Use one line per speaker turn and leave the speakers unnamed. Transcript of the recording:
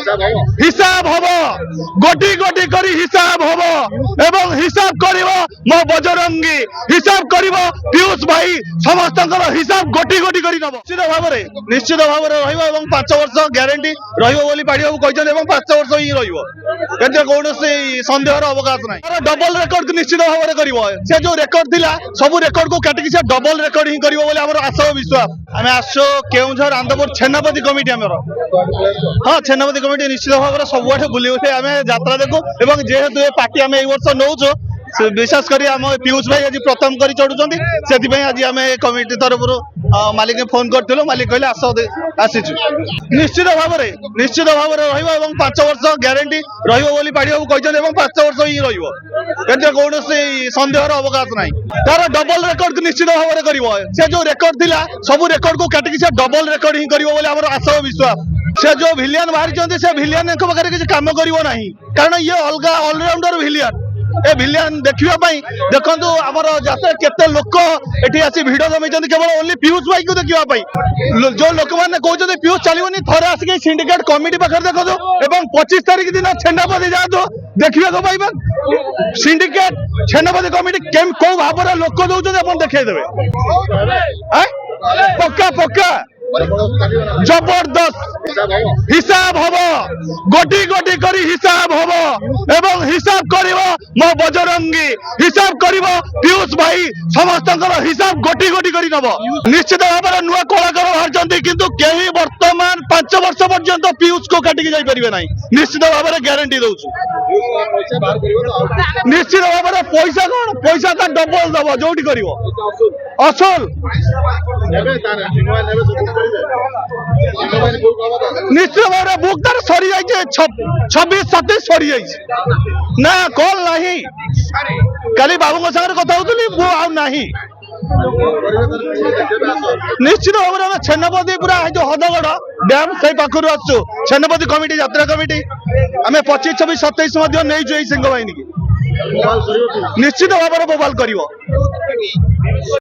हिसाब हम गोटी गोटी करी हिसाब हम एवं हिसाब करिवो मो बजरंगी हिसाब करिवो पीयूष भाई समस्त हिसाब गोटी गोटी करी नब निश्चित भाव रहिबो 5 वर्ष ग्यारंटी रहिबो बोली पाड़ी बाबू कहते 5 वर्ष ही रहिबो एते कोनोसी संदेहर अवकाश नाही डबल रेकॉर्ड निश्चित भाव में करिवो से जो रेकॉर्ड थिला सब रेकॉर्ड को काटिक से डबल रेकॉर्ड ही करिवो बोली हमर आशा विश्वास आमे आसो केउझर आंदपुर छेनापति कमिटी हमर हां छेनापति कमिटी निश्चित भाव में सबुआठे बुली उठे आमे यात्रा देखो एवं जेहेतु ए पार्टी आमे ए वर्ष नौचो विशेष कर पीयूष भाई आज प्रथम कर चढ़ुं से आज आम कमिटी तरफ मालिक ने फोन करूँ मालिक कहले आसी निश्चित भाव में 5 वर्ष ग्यारंटी रहिबो बोली पाड़ी बाबू कहते 5 वर्ष ही रहिबो कौनसी संदेहर अवकाश नाही तार डबल रेकॉर्ड निश्चित भाव में करिवो से जो रेकॉर्ड थिला सब रेकॉर्ड को काटिक से डबल रेकॉर्ड ही करिवो बोली हमर आशा विश्वास से जो भिलियन बाहरी से भिलियन पाखे किसी काम करिवो नाही कारण ये अलग ऑलराउंडर भिलियन ए भिलियन देखिबा पई देखंतु हमर जाते केते लोक एठी आसी भिडियो जमैचंती केवल ओनली पीयूष भाई को देखिबा पई जो लोक माने कहउछते पीयूष चलिबनी थरे आसी सिंडिकेट कमिटी पाखर देखो एवं 25 तारिख दिन छेनापति जातो देखिबा को पाइबा सिंडिकेट छेनापति कमिटी केम को भाबरे लोक दउछते अपन देखै देबे पक्का पक्का जबरदस्त हिसाब हम गोटी गोटी करी हिसाब हम एवं हिसाब करिवो मो बजरंगी हिसाब करिवो पीयूष भाई समस्त हिसाब गोटी गोटी करी नब निश्चित भाव में नुआ कलाकार बाहर किंतु केही वर्तमान 5 वर्ष पर्यंत पीयूष को काटिक जाई परिबे नाही निश्चित भाव में ग्यारंटी दउछु निश्चित भाव में पैसा का डबल दब जोटी करिवो असल निश्चित भाव में बुक तार सरी जाइए 26-27 सरी जाइए ना कॉल नहीं काली बाबू सागर कथा होती निश्चित भाव में छेनापति पूरा जो हदगड़ डैम से पाखर आसु छेनापति कमिटी यात्रा कमिटी आम 25-26-27 नहीं सिंह बाहिनी की निश्चित भाव में बोबाल कर